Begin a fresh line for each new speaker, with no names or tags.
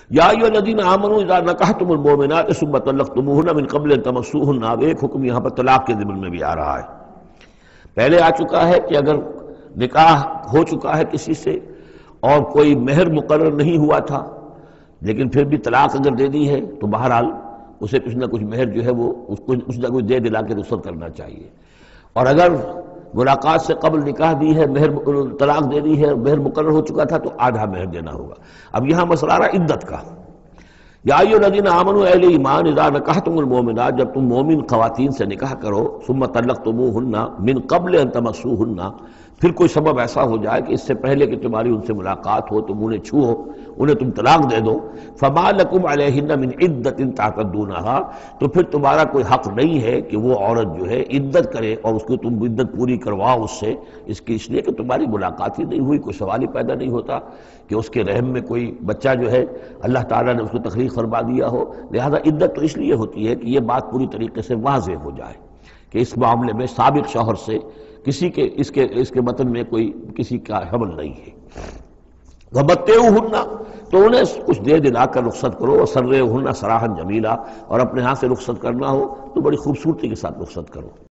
یا ایھا الذین آمنوا اذا نکحتم المؤمنات ثم طلقتموہن من قبل ان تمسوہن، اب ایک حکم یہاں پر طلاق کے ضمن میں بھی آ رہا ہے۔ پہلے آ چکا ہے کہ اگر نکاح ہو چکا ہے کسی سے اور کوئی مہر مقرر نہیں ہوا تھا لیکن پھر بھی طلاق اگر دے دی ہے تو بہرحال اسے کچھ نہ کچھ مہر جو ہے وہ اس کو کچھ نہ کچھ دے دلا کے رخصت کرنا چاہیے، اور اگر ملاقات سے قبل نکاح دی ہے، مہر طلاق دے دی ہے، مہر مقرر ہو چکا تھا تو آدھا مہر دینا ہوگا۔ اب یہاں مسئلہ آ رہا ہے عدت کا۔ یا ایھا الذین آمنوا، اہل ایمان، اذا نکحتم المؤمنات، جب تم مومن خواتین سے نکاح کرو، ثم طلقتموہن من قبل ان تمسوہن، پھر کوئی سبب ایسا ہو جائے کہ اس سے پہلے کہ تمہاری ان سے ملاقات ہو، تم انہیں چھو، انہیں تم طلاق دے دو، فما لکم علیہن من عدت تعتدونہا، تو پھر تمہارا کوئی حق نہیں ہے کہ وہ عورت جو ہے عدت کرے اور اس کو تم عدت پوری کرواؤ اس سے، اس لیے کہ تمہاری ملاقات ہی نہیں ہوئی، کوئی سوال ہی پیدا نہیں ہوتا کہ اس کے رحم میں کوئی بچہ جو ہے اللہ تعالیٰ نے اس کو تخلیق فرما دیا ہو۔ لہذا عدت تو اس لیے ہوتی ہے کہ یہ بات پوری طریقے سے واضح ہو جائے کہ اس معاملے میں سابق شوہر سے کسی کے اس کے متن میں کوئی کسی کا حمل نہیں ہے۔ وَمَتِّعُوهُنَّ، تو انہیں کچھ دے دلا کر رخصت کرو، وَسَرِّحُوهُنَّ سَرَاحًا جَمِيلًا، اور اپنے ہاں سے رخصت کرنا ہو تو بڑی خوبصورتی کے ساتھ رخصت کرو۔